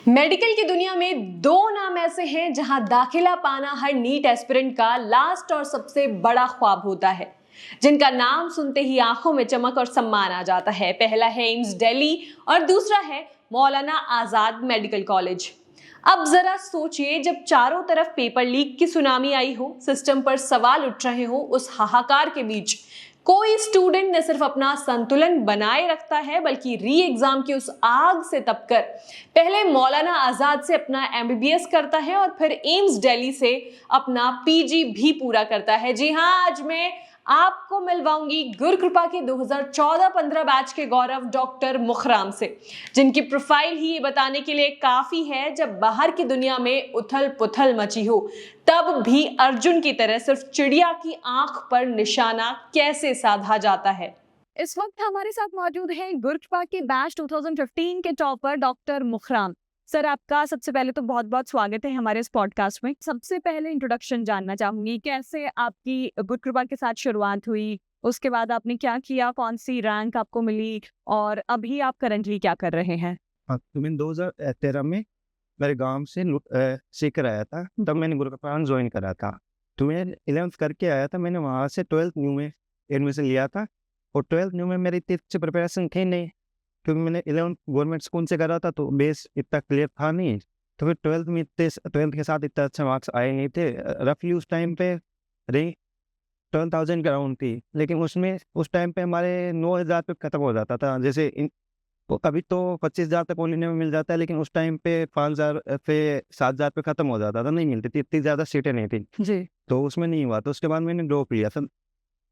Medical की दुनिया में दो नाम ऐसे हैं जहां दाखिला पाना हर नीट एस्पिरेंट का लास्ट और सबसे बड़ा ख्वाब होता है, जिनका नाम सुनते ही आंखों में चमक और सम्मान आ जाता है। पहला है एम्स दिल्ली और दूसरा है मौलाना आजाद मेडिकल कॉलेज। अब जरा सोचिए, जब चारों तरफ पेपर लीक की सुनामी आई हो, सिस्टम पर सवाल उठ रहे हो, उस हाहाकार के बीच कोई स्टूडेंट न सिर्फ अपना संतुलन बनाए रखता है बल्कि री एग्जाम की उस आग से तपकर पहले मौलाना आजाद से अपना एमबीबीएस करता है और फिर एम्स दिल्ली से अपना पीजी भी पूरा करता है। जी हाँ, आज मैं आपको मिलवाऊंगी गुरु कृपा के 2014-15 बैच के गौरव डॉक्टर मुखराम से, जिनकी प्रोफाइल ही ये बताने के लिए काफी है, जब बाहर की दुनिया में उथल पुथल मची हो तब भी अर्जुन की तरह सिर्फ चिड़िया की आंख पर निशाना कैसे साधा जाता है। इस वक्त हमारे साथ मौजूद है गुरु कृपा के बैच 2015 के टॉपर डॉक्टर मुखराम सर। आपका सबसे पहले तो बहुत बहुत स्वागत है हमारे इस पॉडकास्ट में। सबसे पहले इंट्रोडक्शन जानना चाहूंगी, कैसे आपकी गुरु कृपा के साथ शुरुआत हुई, उसके बाद आपने क्या किया, कौन सी रैंक आपको मिली और अभी आप करंटली क्या कर रहे हैं? हाँ, तो मैंने 2013 में मेरे गांव से सीकर आया था, तब मैंने गुरु कृपा ज्वाइन करा था। तो मैं 11th करके आया था, मैंने वहाँ से 12th न्यू में एडमिशन लिया था। और 12th न्यू में मेरी इतनी अच्छी प्रिपरेशन थी नहीं, क्योंकि मैंने 11th गवर्नमेंट स्कूल से करा था, तो बेस इतना क्लियर था नहीं। तो फिर 12th में 12th के साथ इतना अच्छा मार्क्स आए नहीं थे। रफली उस टाइम पे रही 12,000 के अराउंड थी, लेकिन उसमें उस टाइम पे हमारे 9,000 पे खत्म हो जाता था। जैसे तो अभी तो 25,000 तक ऑल इंडिया में मिल जाता है, लेकिन उस टाइम पे 5,000 पे 7,000 पे खत्म हो जाता था, नहीं मिलती थी, इतनी ज़्यादा सीटें नहीं थी जी। तो उसमें नहीं हुआ। तो उसके बाद मैंने ड्रॉप लिया सन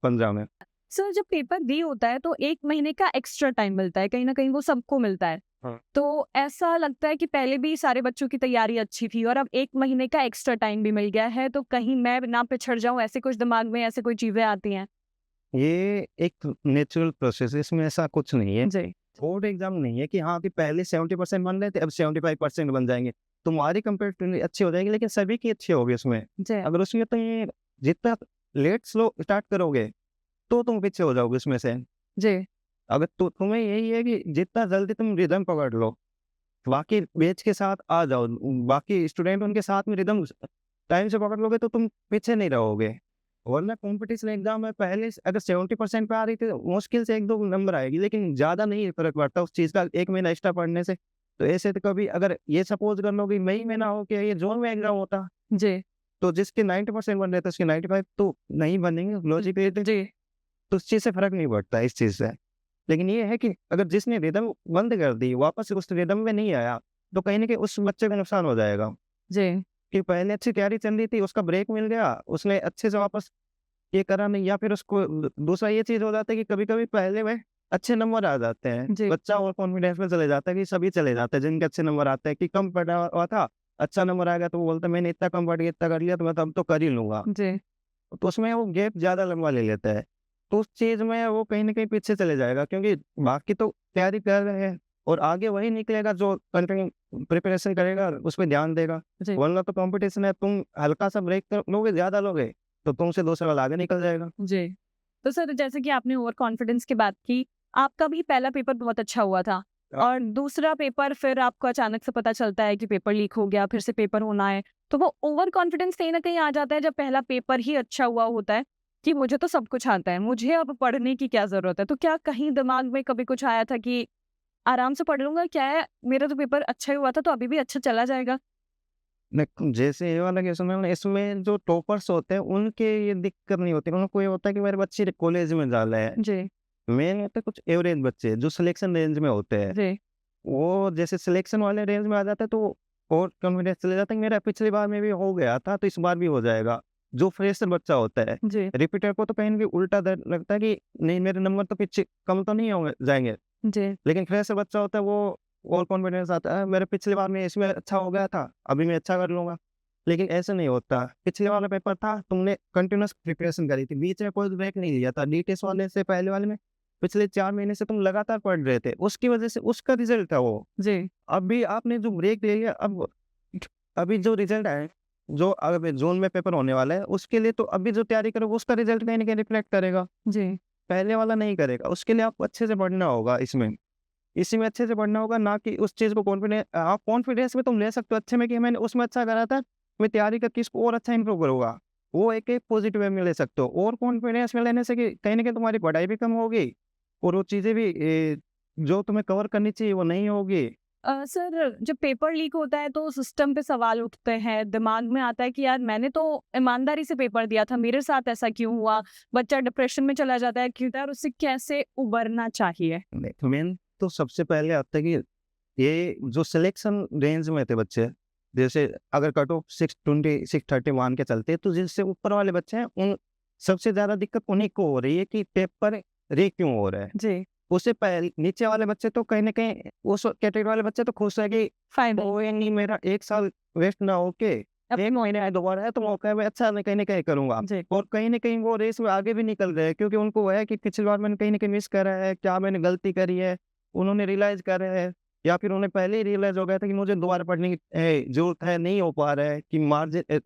15 में। सर, जब पेपर दी होता है तो 1 महीने का एक्स्ट्रा टाइम मिलता है, कहीं ना कहीं वो सबको मिलता है। हाँ। तो ऐसा लगता है कि पहले भी सारे बच्चों की तैयारी अच्छी थी और अब 1 महीने का एक्स्ट्रा टाइम भी मिल गया है, तो कहीं मैं ना पिछड़ जाऊं, ऐसे कुछ दिमाग में ऐसे कोई चीजें आती हैं? ये एक नेचुरल प्रोसेस है, इसमें ऐसा कुछ नहीं है। जी। बोर्ड एग्जाम नहीं है कि हाँ कि पहले 70% बन रहे थे अब 75% बन जाएंगे। तुम्हारी कंपेरेटिवली अच्छी हो जाएगी, लेकिन सभी की अच्छी होगी उसमें। जी। अगर उसमें तो ये जितना लेट स्लो स्टार्ट करोगे तो तुम पीछे हो जाओगे उसमें से। जी। अगर तो तुम्हें यही है कि जितना जल्दी तुम रिदम पकड़ लो, बाकी बैच के साथ आ जाओ, बाकी स्टूडेंट उनके साथ में रिदम टाइम से पकड़ लोगे तो तुम पीछे नहीं रहोगे। वरना कॉम्पिटिशन एग्जाम में पहले अगर 70% पे आ रही थी तो मुश्किल से 1-2 नंबर आएगी, लेकिन ज़्यादा नहीं फर्क पड़ता उस चीज़ का 1 महीना एक्स्ट्रा पढ़ने से। तो ऐसे तो कभी अगर ये सपोज कर लो कि मई में ना हो कि ये जून में एग्जाम होता, जी। तो जिसके 90% बन रहे थे उसके 95 तो नहीं बनेंगे लॉजिकली। जी। तो उस चीज़ से फ़र्क नहीं पड़ता इस चीज़ से। लेकिन ये है कि अगर जिसने रिदम बंद कर दी, वापस से उस रिदम में नहीं आया, तो कहीं न कहीं उस बच्चे का नुकसान हो जाएगा। जी। कि पहले अच्छी तैयारी चल रही थी, उसका ब्रेक मिल गया, उसने अच्छे से वापस ये करा नहीं, या फिर उसको दूसरा ये चीज़ हो जाता है कि कभी-कभी पहले में अच्छे नंबर आ जाते हैं। जी। बच्चा ओवर कॉन्फिडेंस में चले जाता है कि सभी चले जाते हैं जिनके अच्छे नंबर आते हैं, कि कम पढ़ा हुआ था, अच्छा नंबर आ गया तो वो बोलता है मैंने इतना कम पढ़ के इतना कर लिया तो मैं तो अब तो कर ही लूँगा। जी। तो उसमें वो गैप ज़्यादा लंबा ले लेता है। तो उस चीज़ में वो कहीं न कहीं पीछे चले जाएगा, क्योंकि बाकी तो तैयारी कर रहे हैं और आगे वही निकलेगा जो कंटिन्यू प्रिपरेशन करेगा, उसपे ध्यान देगा। जी। वरना तो कॉम्पिटिशन है, तुम हल्का-सा ब्रेक कर लोगे, ज़्यादा लोगे, तो तुमसे 2 सवाल आगे निकल जाएगा। जी। तो सर, जैसे कि आपने ओवर कॉन्फिडेंस की बात की, आपका भी पहला पेपर बहुत अच्छा हुआ था और दूसरा पेपर फिर आपको अचानक से पता चलता है कि पेपर लीक हो गया, फिर से पेपर होना है। तो वो ओवर कॉन्फिडेंस कहीं न कहीं आ जाता है जब पहला पेपर ही अच्छा हुआ होता है कि मुझे तो सब कुछ आता है, मुझे अब पढ़ने की क्या ज़रूरत है? तो क्या कहीं दिमाग में कभी कुछ आया था कि आराम से पढ़ लूँगा, क्या है, मेरा तो पेपर अच्छा ही हुआ था तो अभी भी अच्छा चला जाएगा? नहीं, जैसे ये वाला केस में ना, इसमें जो टॉपर्स होते हैं उनके ये दिक्कत नहीं होती, उनको ये होता है कि मेरे बच्चे कॉलेज में डाला है। जी। मेन होते हैं कुछ एवरेज बच्चे जो सिलेक्शन रेंज में होते हैं। जी। वो जैसे सिलेक्शन वाले रेंज में आ जाता है तो और कॉन्फिडेंस चले जाता है कि मेरा पिछली बार में भी हो गया था तो इस बार भी हो जाएगा। जो फ्रेशर बच्चा होता है, जी। रिपीटर को तो कहीं न कहीं उल्टा डर लगता है कि नहीं मेरे नंबर तो पीछे कम तो नहीं होंगे जाएँगे। जी। लेकिन फ्रेशर बच्चा होता है वो ओवर कॉन्फिडेंस आता है, मेरे पिछली बार में इसमें अच्छा हो गया था, अभी मैं अच्छा कर लूँगा। लेकिन ऐसा नहीं होता। पिछले वाला पेपर था, तुमने कंटीन्यूअस प्रिपरेशन करी थी, बीच में कोई ब्रेक नहीं लिया था। डी-टेस्ट वाले से पहले वाले में पिछले 4 महीने से तुम लगातार पढ़ रहे थे, उसकी वजह से उसका रिज़ल्ट था वो। जी। अभी आपने जो ब्रेक ले लिया, अब अभी जो रिज़ल्ट आए, जो अब जून में पेपर होने वाला है, उसके लिए तो अभी जो तैयारी करोगे उसका रिज़ल्ट कहीं न कहीं रिफ्लेक्ट करेगा। जी। पहले वाला नहीं करेगा, उसके लिए आपको अच्छे से पढ़ना होगा इसमें। इसी में अच्छे से पढ़ना होगा, ना कि उस चीज़ को कॉन्फिडेंस में तुम ले सकते हो अच्छे में कि मैंने उसमें अच्छा करा था, मैं तैयारी करके इसको और अच्छा इम्प्रूव करूँगा। वो एक पॉजिटिव वे में ले सकते हो, और कॉन्फिडेंस में लेने से कि कहीं न कहीं तुम्हारी पढ़ाई भी कम होगी और वो चीज़ें भी जो तुम्हें कवर करनी चाहिए वो नहीं होगी। सर, जब पेपर लीक होता है तो सिस्टम पे सवाल उठते हैं, दिमाग में आता है कि यार मैंने तो ईमानदारी से पेपर दिया था, मेरे साथ ऐसा क्यों हुआ? बच्चा डिप्रेशन में चला जाता है कि यार उससे कैसे उबरना चाहिए? मेन तो सबसे पहले आता है कि ये जो सिलेक्शन रेंज में थे बच्चे, जैसे अगर कट ऑफ 620 630 मान के चलते हैं, तो जिससे ऊपर वाले बच्चे हैं उन सबसे ज़्यादा दिक्कत उन्हीं को हो रही है कि पेपर रे क्यों हो रहा है। जी, उससे पहले नीचे वाले बच्चे तो कहीं न कहीं उस कैटेगरी वाले बच्चे तो खुश है कि फाइनल। कोई नहीं, मेरा 1 साल वेस्ट ना होके 1 महीने है दोबारा है तो मौका है, मैं अच्छा मैं कहीं न कहीं करूँगा। जी, और कहीं न कहीं वो रेस में आगे भी निकल रहे हैं, क्योंकि उनको वो है कि पिछली बार मैंने कहीं न कहीं मिस करा है, क्या मैंने गलती करी है, उन्होंने रियलाइज़ करा है, या फिर उन्हें पहले ही रियलाइज़ हो गया था कि मुझे दोबारा पढ़ने की ज़रूरत है, नहीं हो पा रहा है कि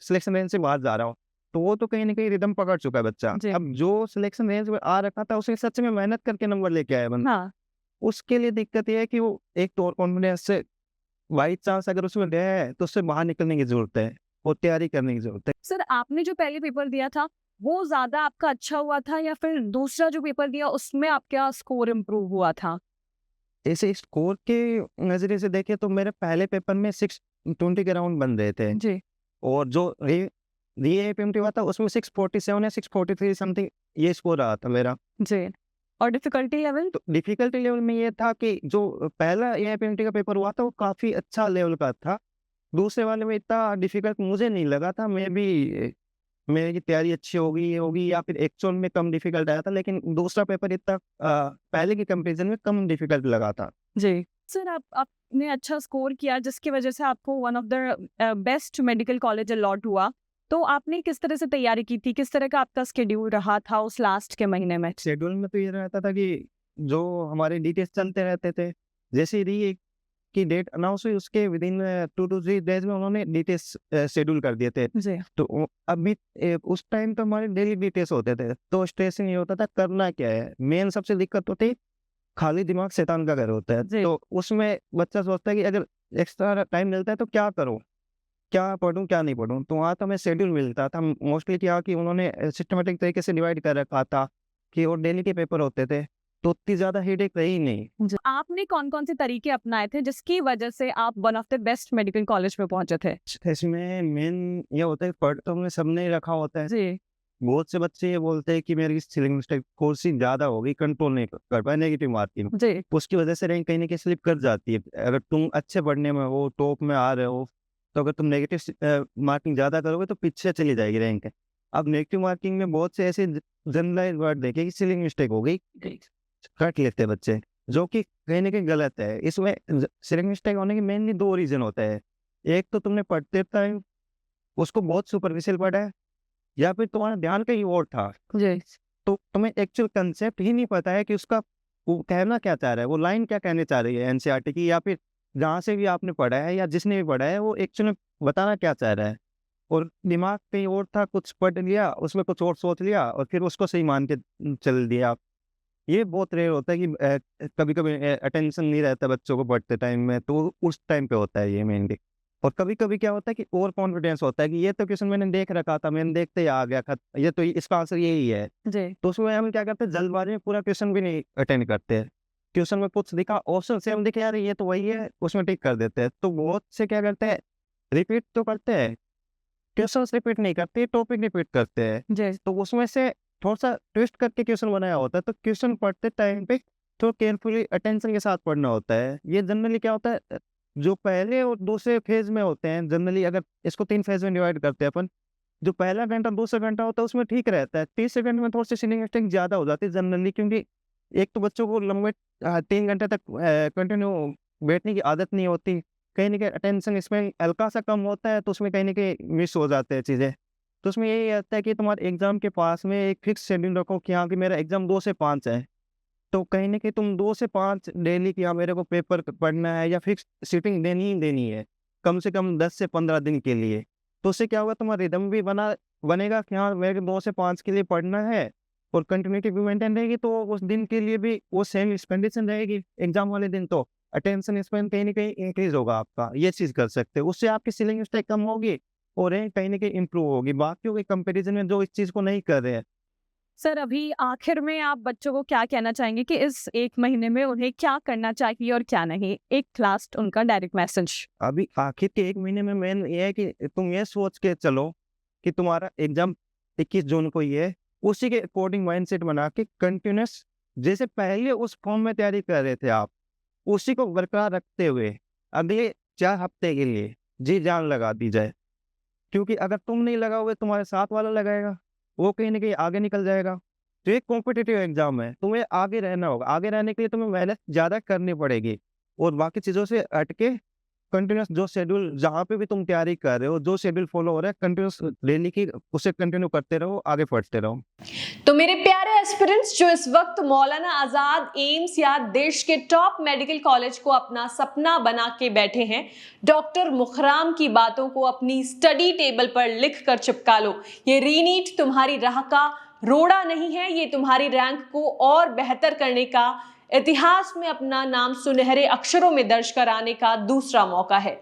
सिलेक्शन रेंज से बाहर जा रहा हूँ। तो वो तो कहीं न कहीं रिदम पकड़ चुका है बच्चा। जी। अब जो सिलेक्शन रेंज में आ रखा था, उसे सच में मेहनत करके नंबर लेके आया बंदा। हाँ। उसके लिए दिक्कत ये है कि वो एक तो और कॉन्फिडेंस से बाई चांस अगर उसमें गया है, तो उससे बाहर निकलने की ज़रूरत है और तैयारी करने की ज़रूरत है। सर, आपने जो पहले पेपर दिया था, वो ज़्यादा आपका अच्छा हुआ था या फिर दूसरा जो पेपर दिया उसमें आपका स्कोर इम्प्रूव हुआ था? ऐसे स्कोर के नज़रिए से देखें तो मेरे पहले पेपर में 620 के अराउंड बन रहे थे, जी, और जो री-एएपीएमटी हुआ था उसमें 647 या 643 समथिंग ये स्कोर रहा था मेरा। जी। और डिफ़िकल्टी लेवल? तो डिफ़िकल्टी लेवल में ये था कि जो पहला एएपीएमटी का पेपर हुआ था वो काफ़ी अच्छा लेवल का था। दूसरे वाले में इतना डिफ़िकल्ट मुझे नहीं लगा था, मेरी तैयारी अच्छी होगी, ये होगी, या फिर एक्चुअल में कम डिफ़िकल्ट आया था, लेकिन दूसरा पेपर इतना पहले के कंपैरिज़न में कम डिफ़िकल्ट लगा था। जी। सर, आपने अच्छा स्कोर किया जिसकी वजह से आपको one of the best medical college allot हुआ। तो आपने किस तरह से तैयारी की थी? किस तरह का आपका शेड्यूल रहा था उस लास्ट के महीने में? शेड्यूल में तो ये रहता था कि जो हमारे डी-टेस्ट चलते रहते थे, जैसे ही री की डेट अनाउंस हुई उसके विदिन 2 टू 3 डेज़ में उन्होंने डी-टेस्ट शेड्यूल कर दिए थे। जी, तो उस टाइम तो हमारे डेली डी-टेस्ट होते थे, तो स्ट्रेस नहीं होता था करना क्या है। मेन सबसे दिक्कत होती खाली दिमाग शैतान का घर होता है, जी, तो उसमें बच्चा सोचता है कि अगर एक्स्ट्रा टाइम मिलता है तो क्या करूँ? क्या पढ़ूँ, क्या नहीं पढ़ूँ? तो वहाँ तो हमें शेड्यूल मिलता था। मोस्टली क्या कि उन्होंने सिस्टमैटिक तरीके से डिवाइड कर रखा था कि और डेली के पेपर होते थे, तो उतनी ज़्यादा हेडेक रही नहीं। जी। आपने कौन-कौन से तरीके अपनाए थे जिसकी वजह से आप one of the best medical college में पहुंचे थे? इसमें मेन ये होता है कि पढ़ तो हमने सबने ही रखा होता है। जी, बहुत से बच्चे ये बोलते हैं कि मेरी सिलिंग मिस्टेक थोड़ी-सी ज़्यादा हो गई, कंट्रोल नहीं कर पाए नेगेटिव मार्किंग। जी, उसकी वजह से रैंक कहीं न कहीं स्लिप कर जाती है। अगर तुम अच्छे पढ़ने में हो, टॉप में आ रहे हो, तो अगर तुम मार्किंग ज़्यादा करोगे तो पीछे चली जाएगी रैंक। अब नेगेटिव मार्किंग में बहुत से ऐसे जनरलाइज़्ड वर्ड देखे कि सिलिंग मिस्टेक हो गई, काट लेते हैं बच्चे, जो कि कहीं न कहीं गलत है। इसमें सिलिंग मिस्टेक होने के मेनली 2 रीज़न होते हैं। एक तो तुमने पढ़ते टाइम उसको बहुत सुपरफिशियल पढ़ा है, या फिर तुम्हारा ध्यान कहीं और था। जी, तो तुम्हें एक्चुअल कंसेप्ट ही नहीं पता है कि उसका वो कहना क्या चाह रहा है, वो लाइन क्या कहने चाह रही है एनसीईआरटी की, या फिर जहाँ से भी आपने पढ़ा है या जिसने भी पढ़ा है वो एक्चुअल में बताना क्या चाह रहा है। और दिमाग कहीं और था, कुछ पढ़ लिया, उसमें कुछ और सोच लिया और फिर उसको सही मान के चल दिया आप। ये बहुत रेयर होता है कि कभी-कभी अटेंशन नहीं रहता बच्चों को पढ़ते टाइम में, तो उस टाइम पे होता है ये मेनली। और कभी-कभी क्या होता है कि ओवर कॉन्फिडेंस होता है कि ये तो क्वेश्चन मैंने देख रखा था, मैंने देखते ही आ गया ये तो इसका आंसर यही है। जी, तो उसमें हम क्या करते हैं, जल्दबाज़ी में पूरा क्वेश्चन भी नहीं अटेंड करते हैं। क्वेश्चन में कुछ दिखा, ऑप्शन से हम देखे यार ये तो वही है, उसमें टिक कर देते हैं। तो बहुत से क्या करते हैं, रिपीट तो करते हैं, क्वेश्चंस रिपीट नहीं करते, टॉपिक रिपीट करते हैं। जी, तो उसमें से थोड़ा-सा ट्विस्ट करके क्वेश्चन बनाया होता है, तो क्वेश्चन पढ़ते टाइम पे थोड़ा केयरफुली अटेंशन के साथ पढ़ना होता है। ये जनरली क्या होता है, जो पहले और दूसरे फेज़ में होते हैं, जनरली अगर इसको 3 फेज़ में डिवाइड करते हैं अपन, जो पहला घंटा, दूसरा घंटा होता है उसमें ठीक रहता है। तीसरे घंटे में थोड़ी-सी सीलिंग मिस्टेक ज़्यादा हो जाती है जनरली, क्योंकि एक तो बच्चों को लंबे 3 घंटे तक कंटिन्यू बैठने की आदत नहीं होती। कहीं न कहीं अटेंशन इसमें हल्का-सा कम होता है, तो उसमें कहीं न कहीं मिस हो जाते हैं चीज़ें। तो उसमें यही रहता है कि तुम्हारे एग्ज़ाम के पास में एक फिक्स शेड्यूल रखो कि हाँ, कि मेरा एग्ज़ाम 2 से 5 है। तो कहीं न कहीं तुम 2 से 5 डेली कि हाँ, मेरे को पेपर पढ़ना है या फिक्स सिटिंग देनी ही देनी है, कम से कम 10 से 15 दिन के लिए। तो उससे क्या होगा, तुम्हारा रिदम भी बनेगा कि हाँ, मेरे को 2 से 5 के लिए पढ़ना है, और कंटिन्यूटी भी मेंटेन रहेगी, तो उस दिन के लिए भी वो सेम एक्सपेंडिचर रहेगी। एग्जाम वाले दिन तो अटेंशन स्पैन कहीं ना कहीं इंक्रीज होगा आपका, ये चीज कर सकते हो, उससे आपकी सीलिंग मिस्टेक कम होगी और रैंक कहीं ना कहीं इंप्रूव होगी बाकियों के कंपैरिजन में जो इस चीज को नहीं कर रहे हैं। सर अभी आखिर में आप बच्चों को क्या कहना चाहेंगे कि इस 1 महीने में उन्हें क्या करना चाहिए और क्या नहीं? एक लास्ट उनका डायरेक्ट मैसेज। अभी आखिर के 1 महीने में मेन ये है कि तुम ये सोच के चलो कि तुम्हारा एग्जाम 21 जून को ही है, उसी के अकॉर्डिंग माइंडसेट बना के कंटिन्यूस जैसे पहले उस फॉर्म में तैयारी कर रहे थे आप, उसी को बरकरार रखते हुए अगले 4 हफ्ते के लिए जी जान लगा दी जाए। क्योंकि अगर तुम नहीं लगाओगे, तुम्हारे साथ वाला लगाएगा, वो कहीं न कहीं आगे निकल जाएगा। तो ये कॉम्पिटिटिव एग्ज़ाम है, तुम्हें आगे रहना होगा। आगे रहने के लिए तुम्हें मेहनत ज़्यादा करनी पड़ेगी और बाकी चीज़ों से हट के कंटिन्यूअस जो शेड्यूल जहाँ पे भी तुम तैयारी कर रहे हो, जो शेड्यूल फ़ॉलो हो रहा है, कंटिन्यूअस डेली की उसे कंटिन्यू करते रहो, आगे बढ़ते रहो। तो मेरे प्यारे एस्पिरेंट्स जो इस वक्त मौलाना आजाद, एम्स या देश के टॉप मेडिकल कॉलेज को अपना सपना बना के बैठे हैं, डॉक्टर मुखराम की बातों को अपनी स्टडी टेबल पर लिख कर चिपका लो। ये रीनीट तुम्हारी राह का रोड़ा नहीं है, ये तुम्हारी रैंक को और बेहतर करने का, इतिहास में अपना नाम सुनहरे अक्षरों में दर्ज कराने का दूसरा मौका है।